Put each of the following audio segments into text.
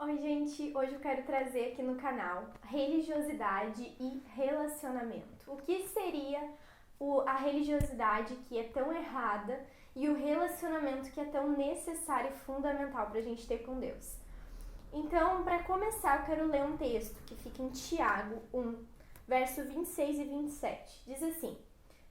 Oi, gente! Hoje eu quero trazer aqui no canal religiosidade e relacionamento. O que seria a religiosidade que é tão errada e o relacionamento que é tão necessário e fundamental para a gente ter com Deus? Então, para começar, eu quero ler um texto que fica em Tiago 1, verso 26 e 27. Diz assim: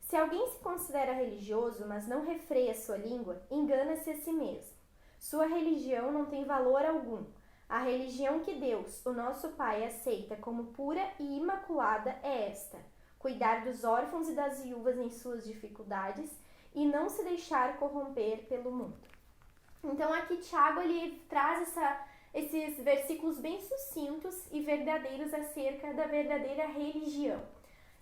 Se alguém se considera religioso, mas não refreia sua língua, engana-se a si mesmo. Sua religião não tem valor algum. A religião que Deus, o nosso Pai, aceita como pura e imaculada é esta: cuidar dos órfãos e das viúvas em suas dificuldades e não se deixar corromper pelo mundo. Então aqui Tiago ele traz esses versículos bem sucintos e verdadeiros acerca da verdadeira religião.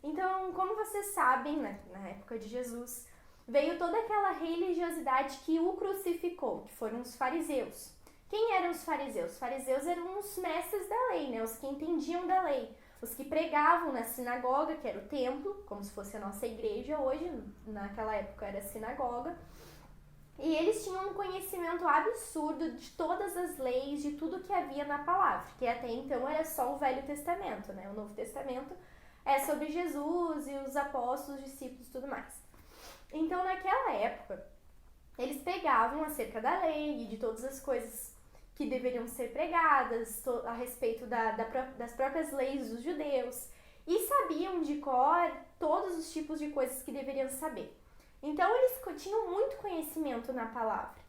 Então, como vocês sabem, na época de Jesus, veio toda aquela religiosidade que o crucificou, que foram os fariseus. Quem eram os fariseus? Os fariseus eram os mestres da lei, né? Os que entendiam da lei. Os que pregavam na sinagoga, que era o templo, como se fosse a nossa igreja hoje, naquela época era a sinagoga. E eles tinham um conhecimento absurdo de todas as leis, de tudo que havia na palavra, que até então era só o Velho Testamento, né? O Novo Testamento é sobre Jesus e os apóstolos, os discípulos e tudo mais. Então, naquela época, eles pegavam acerca da lei e de todas as coisas que deveriam ser pregadas a respeito das próprias leis dos judeus e sabiam de cor todos os tipos de coisas que deveriam saber. Então, eles tinham muito conhecimento na palavra.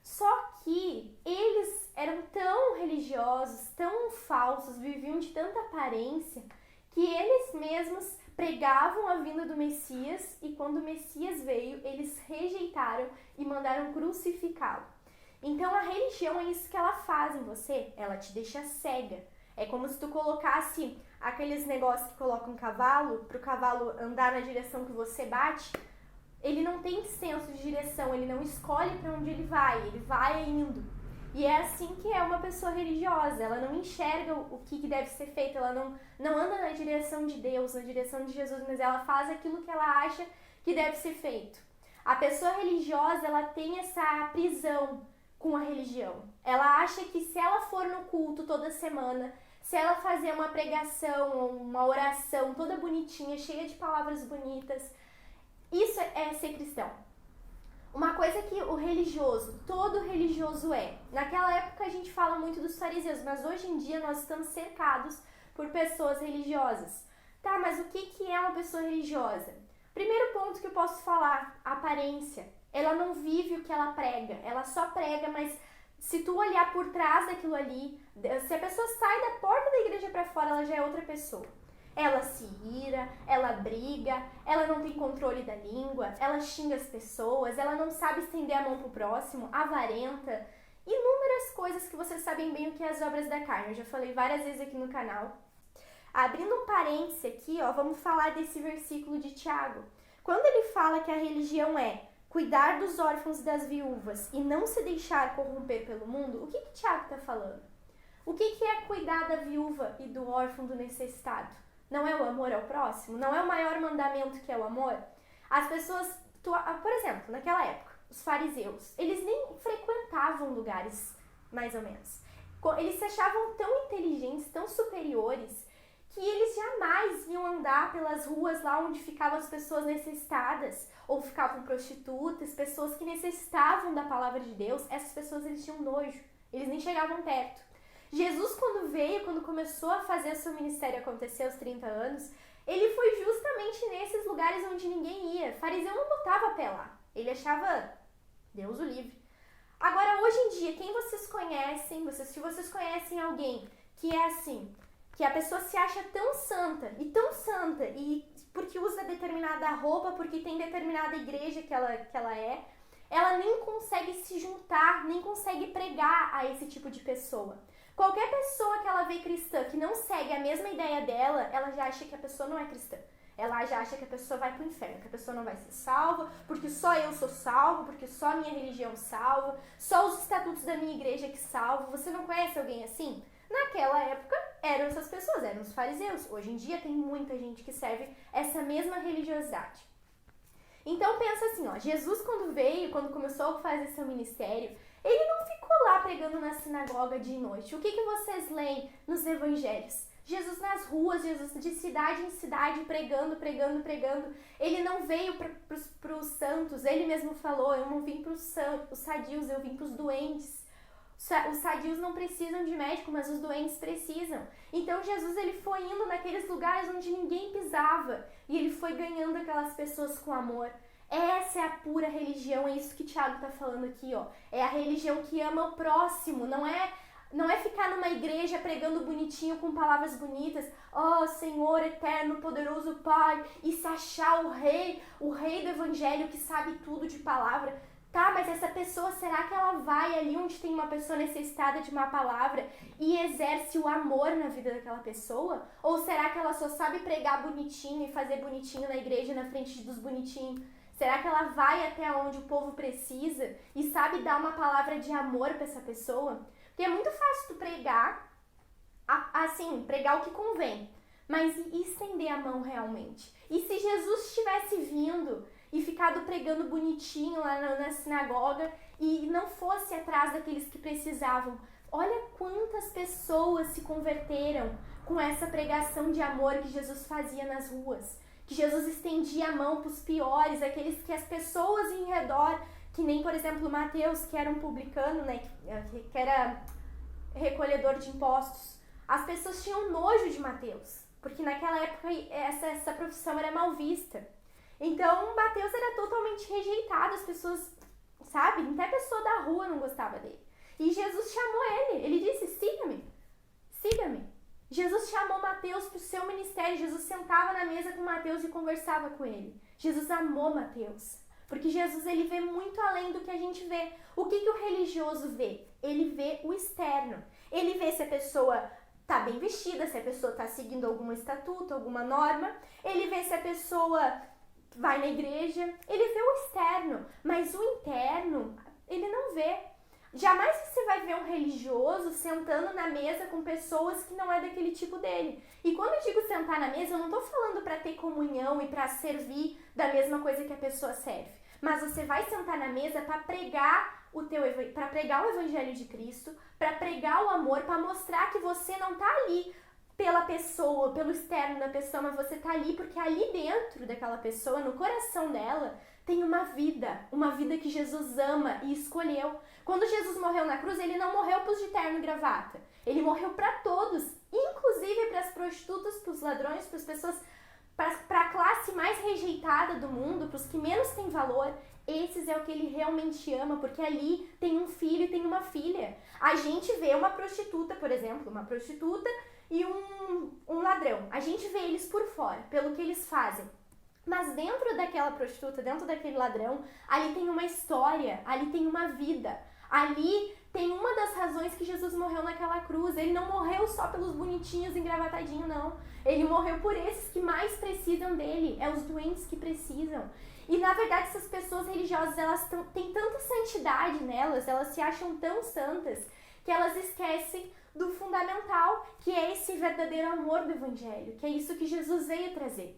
Só que eles eram tão religiosos, tão falsos, viviam de tanta aparência, que eles mesmos pregavam a vinda do Messias e quando o Messias veio, eles rejeitaram e mandaram crucificá-lo. Então a religião é isso que ela faz em você, ela te deixa cega. É como se tu colocasse aqueles negócios que colocam um cavalo, para o cavalo andar na direção que você bate. Ele não tem senso de direção, ele não escolhe para onde ele vai indo. E é assim que é uma pessoa religiosa, ela não enxerga o que deve ser feito, ela não anda na direção de Deus, na direção de Jesus, mas ela faz aquilo que ela acha que deve ser feito. A pessoa religiosa, ela tem essa prisão com a religião. Ela acha que se ela for no culto toda semana, se ela fazer uma pregação, uma oração toda bonitinha, cheia de palavras bonitas, isso é ser cristão. Uma coisa que o religioso, todo religioso é. Naquela época a gente fala muito dos fariseus, mas hoje em dia nós estamos cercados por pessoas religiosas. Tá, mas o que é uma pessoa religiosa? Primeiro ponto que eu posso falar, a aparência. Ela não vive o que ela prega, ela só prega, mas se tu olhar por trás daquilo ali, se a pessoa sai da porta da igreja para fora, ela já é outra pessoa. Ela se ira, ela briga, ela não tem controle da língua, ela xinga as pessoas, ela não sabe estender a mão pro próximo, avarenta. Inúmeras coisas que vocês sabem bem o que é as obras da carne. Eu já falei várias vezes aqui no canal. Abrindo um parêntese aqui, vamos falar desse versículo de Tiago. Quando ele fala que a religião é cuidar dos órfãos e das viúvas e não se deixar corromper pelo mundo, o que Tiago está falando? O que é cuidar da viúva e do órfão, do necessitado? Não é o amor ao próximo? Não é o maior mandamento que é o amor? As pessoas, por exemplo, naquela época, os fariseus, eles nem frequentavam lugares, mais ou menos. Eles se achavam tão inteligentes, tão superiores, que eles jamais iam andar pelas ruas lá onde ficavam as pessoas necessitadas, ou ficavam prostitutas, pessoas que necessitavam da palavra de Deus. Essas pessoas eles tinham nojo, eles nem chegavam perto. Jesus, quando começou a fazer seu ministério acontecer aos 30 anos, ele foi justamente nesses lugares onde ninguém ia. Fariseu não botava pé lá. Ele achava, Deus o livre. Agora, hoje em dia, quem vocês conhecem, se vocês conhecem alguém que é assim, que a pessoa se acha tão santa, e porque usa determinada roupa, porque tem determinada igreja que ela é, ela nem consegue se juntar, nem consegue pregar a esse tipo de pessoa. Qualquer pessoa que ela vê cristã que não segue a mesma ideia dela, ela já acha que a pessoa não é cristã. Ela já acha que a pessoa vai pro inferno, que a pessoa não vai ser salva, porque só eu sou salvo, porque só a minha religião salva, só os estatutos da minha igreja que salvam. Você não conhece alguém assim? Naquela época eram essas pessoas, eram os fariseus. Hoje em dia tem muita gente que serve essa mesma religiosidade. Então pensa assim, Jesus quando começou a fazer seu ministério, Ele não ficou lá pregando na sinagoga de noite. O que vocês leem nos evangelhos? Jesus nas ruas, Jesus de cidade em cidade pregando. Ele não veio para os santos, ele mesmo falou, eu não vim para os sadios, eu vim para os doentes. Os sadios não precisam de médico, mas os doentes precisam. Então Jesus ele foi indo naqueles lugares onde ninguém pisava e ele foi ganhando aquelas pessoas com amor. Essa é a pura religião, é isso que Tiago está falando aqui, ó. É a religião que ama o próximo, não é ficar numa igreja pregando bonitinho com palavras bonitas, ó Senhor eterno, poderoso Pai, e se achar o rei do evangelho que sabe tudo de palavra. Tá, mas essa pessoa, será que ela vai ali onde tem uma pessoa necessitada de uma palavra e exerce o amor na vida daquela pessoa? Ou será que ela só sabe pregar bonitinho e fazer bonitinho na igreja na frente dos bonitinhos? Será que ela vai até onde o povo precisa e sabe dar uma palavra de amor para essa pessoa? Porque é muito fácil tu pregar, assim, pregar o que convém, mas e estender a mão realmente? E se Jesus tivesse vindo e ficado pregando bonitinho lá na sinagoga e não fosse atrás daqueles que precisavam? Olha quantas pessoas se converteram com essa pregação de amor que Jesus fazia nas ruas. Que Jesus estendia a mão para os piores, aqueles que as pessoas em redor, que nem, por exemplo, Mateus, que era um publicano, né, que era recolhedor de impostos. As pessoas tinham nojo de Mateus, porque naquela época essa profissão era mal vista. Então, Mateus era totalmente rejeitado, as pessoas, sabe? Até a pessoa da rua não gostava dele. E Jesus chamou ele disse, siga-me. Jesus chamou Mateus para o seu ministério, Jesus sentava na mesa com Mateus e conversava com ele. Jesus amou Mateus, porque Jesus ele vê muito além do que a gente vê. O que o religioso vê? Ele vê o externo. Ele vê se a pessoa está bem vestida, se a pessoa está seguindo algum estatuto, alguma norma. Ele vê se a pessoa vai na igreja. Ele vê o externo, mas o interno ele não vê. Jamais você vai ver um religioso sentando na mesa com pessoas que não é daquele tipo dele. E quando eu digo sentar na mesa, eu não estou falando para ter comunhão e para servir da mesma coisa que a pessoa serve. Mas você vai sentar na mesa para pregar o evangelho de Cristo, para pregar o amor, para mostrar que você não está ali pela pessoa, pelo externo da pessoa, mas você está ali porque ali dentro daquela pessoa, no coração dela, tem uma vida que Jesus ama e escolheu. Quando Jesus morreu na cruz, ele não morreu para os de terno e gravata. Ele morreu para todos, inclusive para as prostitutas, para os ladrões, para as pessoas, para a classe mais rejeitada do mundo, para os que menos têm valor. Esses é o que ele realmente ama, porque ali tem um filho e tem uma filha. A gente vê uma prostituta, por exemplo, e um ladrão. A gente vê eles por fora, pelo que eles fazem. Mas dentro daquela prostituta, dentro daquele ladrão, ali tem uma história, ali tem uma vida. Ali tem uma das razões que Jesus morreu naquela cruz. Ele não morreu só pelos bonitinhos engravatadinhos, não. Ele morreu por esses que mais precisam dele. É os doentes que precisam. E na verdade essas pessoas religiosas, elas têm tanta santidade nelas, elas se acham tão santas, que elas esquecem do fundamental, que é esse verdadeiro amor do evangelho, que é isso que Jesus veio trazer.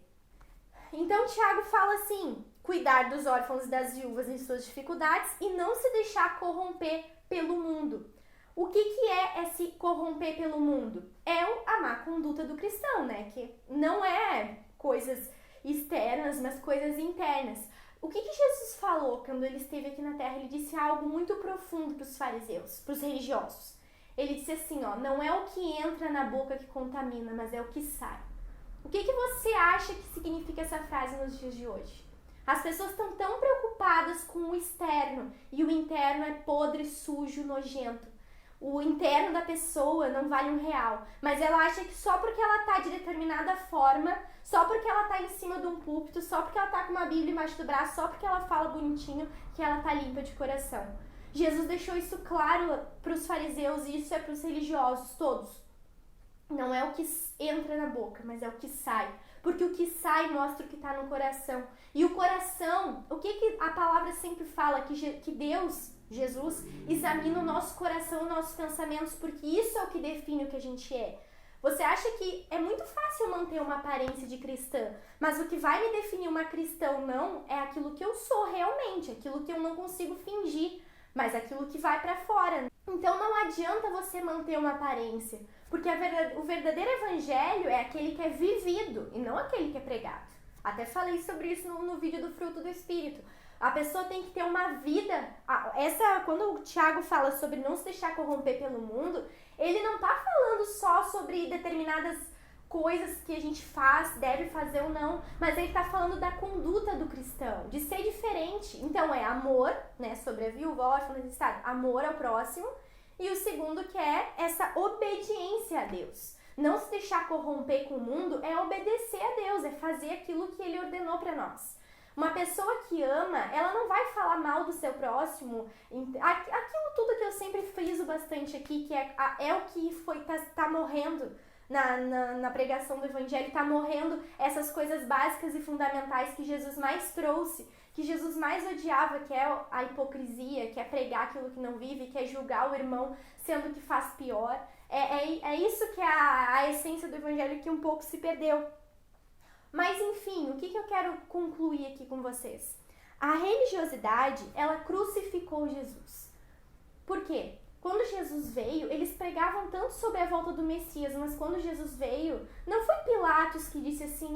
Então Tiago fala assim, cuidar dos órfãos e das viúvas em suas dificuldades e não se deixar corromper pelo mundo. O que é se corromper pelo mundo? É a má conduta do cristão, né? Que não é coisas externas, mas coisas internas. O que Jesus falou quando ele esteve aqui na terra? Ele disse algo muito profundo para os fariseus, para os religiosos. Ele disse assim, ó, não é o que entra na boca que contamina, mas é o que sai. O que você acha que significa essa frase nos dias de hoje? As pessoas estão tão preocupadas com o externo e o interno é podre, sujo, nojento. O interno da pessoa não vale R$1, mas ela acha que só porque ela está de determinada forma, só porque ela está em cima de um púlpito, só porque ela está com uma Bíblia embaixo do braço, só porque ela fala bonitinho, que ela está limpa de coração. Jesus deixou isso claro para os fariseus e isso é para os religiosos todos. Não é o que entra na boca, mas é o que sai. Porque o que sai mostra o que está no coração. E o coração, o que a palavra sempre fala? Que Deus, Jesus, examina o nosso coração, os nossos pensamentos, porque isso é o que define o que a gente é. Você acha que é muito fácil manter uma aparência de cristã, mas o que vai me definir uma cristã ou não é aquilo que eu sou realmente, aquilo que eu não consigo fingir. mas aquilo que vai para fora. Então não adianta você manter uma aparência, porque o verdadeiro evangelho é aquele que é vivido e não aquele que é pregado. Até falei sobre isso no vídeo do fruto do Espírito. A pessoa tem que ter uma vida. Quando o Tiago fala sobre não se deixar corromper pelo mundo, ele não está falando só sobre determinadas coisas que a gente faz, deve fazer ou não, mas ele está falando da conduta do cristão, de ser diferente. Então é amor, né, sobre a viúva, órfã, necessitada, amor ao próximo, e o segundo que é essa obediência a Deus. Não se deixar corromper com o mundo é obedecer a Deus, é fazer aquilo que ele ordenou para nós. Uma pessoa que ama, ela não vai falar mal do seu próximo. Aquilo tudo que eu sempre friso bastante aqui, que é o que tá morrendo na pregação do evangelho, tá morrendo essas coisas básicas e fundamentais que Jesus mais trouxe, que Jesus mais odiava, que é a hipocrisia, que é pregar aquilo que não vive, que é julgar o irmão sendo que faz pior. É isso que é a essência do evangelho que um pouco se perdeu. Mas enfim, o que eu quero concluir aqui com vocês? A religiosidade, ela crucificou Jesus. Por quê? Quando Jesus veio, eles pregavam tanto sobre a volta do Messias, mas quando Jesus veio, não foi Pilatos que disse assim,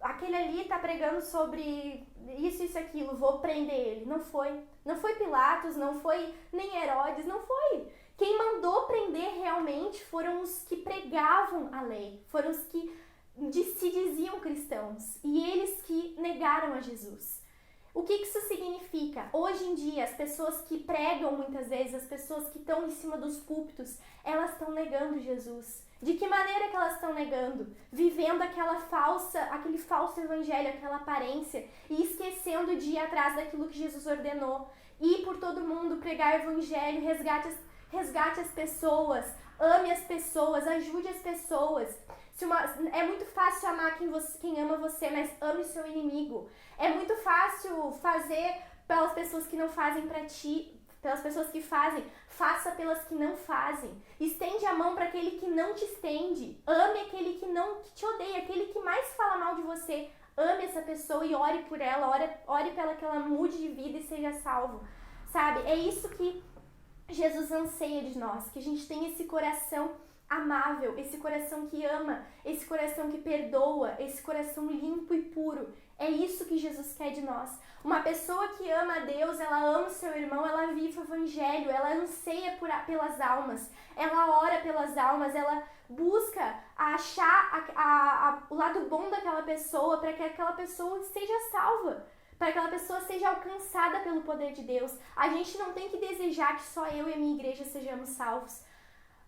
aquele ali tá pregando sobre isso, aquilo, vou prender ele. Não foi. Não foi Pilatos, não foi nem Herodes, não foi. Quem mandou prender realmente foram os que pregavam a lei, foram os que se diziam cristãos e eles que negaram a Jesus. O que isso significa? Hoje em dia, as pessoas que pregam muitas vezes, as pessoas que estão em cima dos púlpitos, elas estão negando Jesus. De que maneira que elas estão negando? Vivendo aquele falso evangelho, aquela aparência e esquecendo de ir atrás daquilo que Jesus ordenou. Ir por todo mundo, pregar o evangelho, resgate as pessoas, ame as pessoas, ajude as pessoas. É muito fácil amar quem ama você, mas ame o seu inimigo. É muito fácil fazer pelas pessoas que não fazem pra ti, pelas pessoas que fazem, faça pelas que não fazem. Estende a mão para aquele que não te estende. Ame aquele que te odeia, aquele que mais fala mal de você. Ame essa pessoa e ore por ela, ore pela que ela mude de vida e seja salvo. Sabe? É isso que Jesus anseia de nós, que a gente tenha esse coração amável, esse coração que ama, esse coração que perdoa, esse coração limpo e puro. É isso que Jesus quer de nós. Uma pessoa que ama a Deus, ela ama o seu irmão, ela vive o evangelho, ela anseia pelas almas, ela ora pelas almas, ela busca achar o lado bom daquela pessoa para que aquela pessoa seja salva, para que aquela pessoa seja alcançada pelo poder de Deus. A gente não tem que desejar que só eu e a minha igreja sejamos salvos.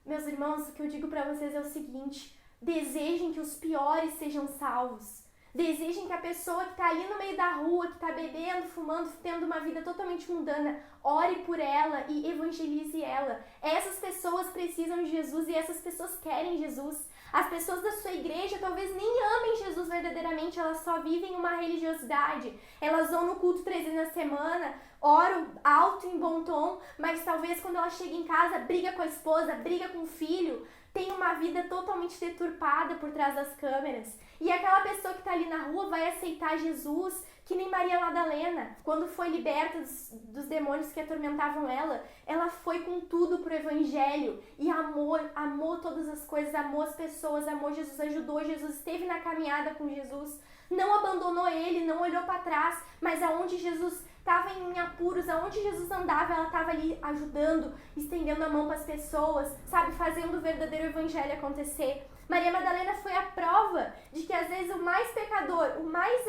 Meus irmãos, o que eu digo para vocês é o seguinte: desejem que os piores sejam salvos. Desejem que a pessoa que está ali no meio da rua, que está bebendo, fumando, tendo uma vida totalmente mundana, ore por ela e evangelize ela. Essas pessoas precisam de Jesus e essas pessoas querem Jesus. As pessoas da sua igreja talvez nem amem Jesus verdadeiramente, elas só vivem uma religiosidade. Elas vão no culto 3 vezes na semana, oram alto em bom tom, mas talvez quando ela chega em casa, briga com a esposa, briga com o filho, tem uma vida totalmente deturpada por trás das câmeras. E aquela pessoa que está ali na rua vai aceitar Jesus, que nem Maria Madalena, quando foi liberta dos demônios que atormentavam ela foi com tudo pro evangelho e amou todas as coisas, amou as pessoas, amou Jesus, ajudou Jesus, esteve na caminhada com Jesus, não abandonou ele, não olhou para trás, mas aonde Jesus estava em apuros, aonde Jesus andava, ela estava ali ajudando, estendendo a mão para as pessoas, sabe, fazendo o verdadeiro evangelho acontecer. Maria Madalena foi a prova de que às vezes o mais pecador, o mais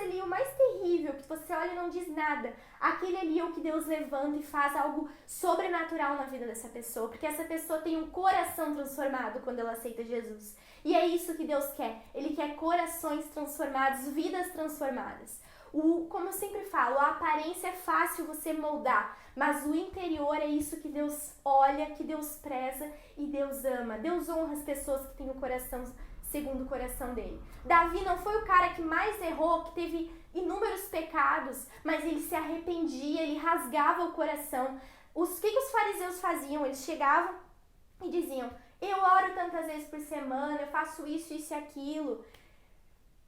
terrível, que você olha e não diz nada, aquele ali é o que Deus levanta e faz algo sobrenatural na vida dessa pessoa, porque essa pessoa tem um coração transformado quando ela aceita Jesus. E é isso que Deus quer. Ele quer corações transformados, vidas transformadas. Como eu sempre falo, a aparência é fácil você moldar, mas o interior é isso que Deus olha, que Deus preza e Deus ama. Deus honra as pessoas que têm o coração segundo o coração dele. Davi não foi o cara que mais errou, que teve inúmeros pecados, mas ele se arrependia, ele rasgava o coração. O que os fariseus faziam? Eles chegavam e diziam: eu oro tantas vezes por semana, eu faço isso, isso e aquilo.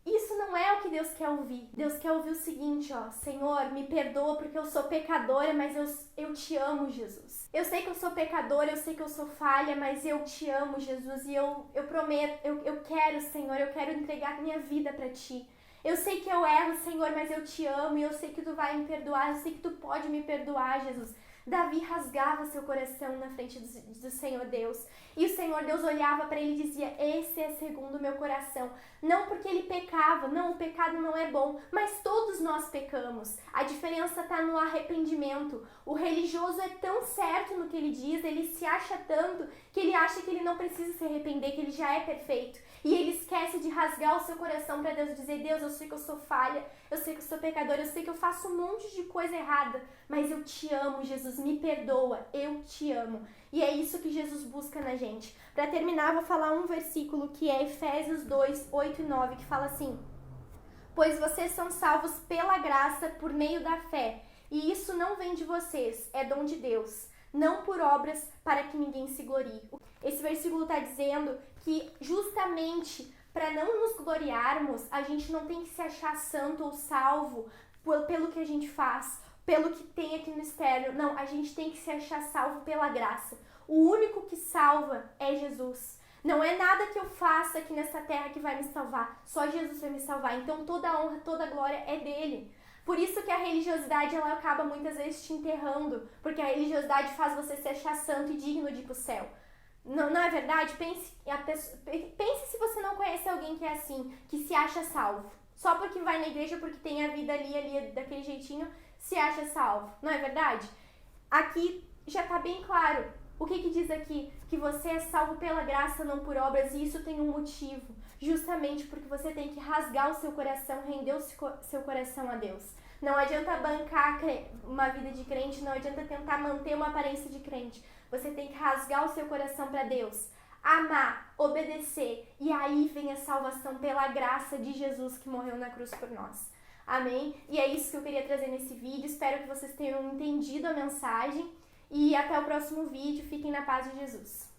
Isso não é o que Deus quer ouvir. Deus quer ouvir o seguinte, ó: Senhor, me perdoa porque eu sou pecadora, mas eu te amo, Jesus. Eu sei que eu sou pecadora, eu sei que eu sou falha, mas eu te amo, Jesus, e eu prometo, eu quero, Senhor, eu quero entregar minha vida pra Ti. Eu sei que eu erro, Senhor, mas eu te amo e eu sei que Tu vai me perdoar, eu sei que Tu pode me perdoar, Jesus. Davi rasgava seu coração na frente do Senhor Deus. E o Senhor Deus olhava para ele e dizia: esse é segundo o meu coração. Não porque ele pecava, não, o pecado não é bom, mas todos nós pecamos. A diferença está no arrependimento. O religioso é tão certo no que ele diz, ele se acha tanto, que ele acha que ele não precisa se arrepender, que ele já é perfeito. E ele esquece de rasgar o seu coração para Deus e dizer: Deus, eu sei que eu sou falha, eu sei que eu sou pecadora, eu sei que eu faço um monte de coisa errada, mas eu te amo, Jesus, me perdoa, eu te amo. E é isso que Jesus busca na gente. Para terminar, vou falar um versículo que é Efésios 2, 8 e 9, que fala assim: pois vocês são salvos pela graça por meio da fé, e isso não vem de vocês, é dom de Deus, não por obras para que ninguém se glorie. Esse versículo está dizendo que justamente para não nos gloriarmos, a gente não tem que se achar santo ou salvo pelo que a gente faz, pelo que tem aqui no externo. Não, a gente tem que se achar salvo pela graça. O único que salva é Jesus. Não é nada que eu faça aqui nessa terra que vai me salvar. Só Jesus vai me salvar. Então toda a honra, toda a glória é dele. Por isso que a religiosidade ela acaba muitas vezes te enterrando. Porque a religiosidade faz você se achar santo e digno de ir pro céu. Não é verdade? Pense se você não conhece alguém que é assim, que se acha salvo. Só porque vai na igreja, porque tem a vida ali daquele jeitinho, se acha salvo. Não é verdade? Aqui já está bem claro. O que diz aqui? Que você é salvo pela graça, não por obras, e isso tem um motivo. Justamente porque você tem que rasgar o seu coração, render o seu coração a Deus. Não adianta bancar uma vida de crente, não adianta tentar manter uma aparência de crente. Você tem que rasgar o seu coração para Deus, amar, obedecer, e aí vem a salvação pela graça de Jesus que morreu na cruz por nós. Amém? E é isso que eu queria trazer nesse vídeo. Espero que vocês tenham entendido a mensagem. E até o próximo vídeo. Fiquem na paz de Jesus.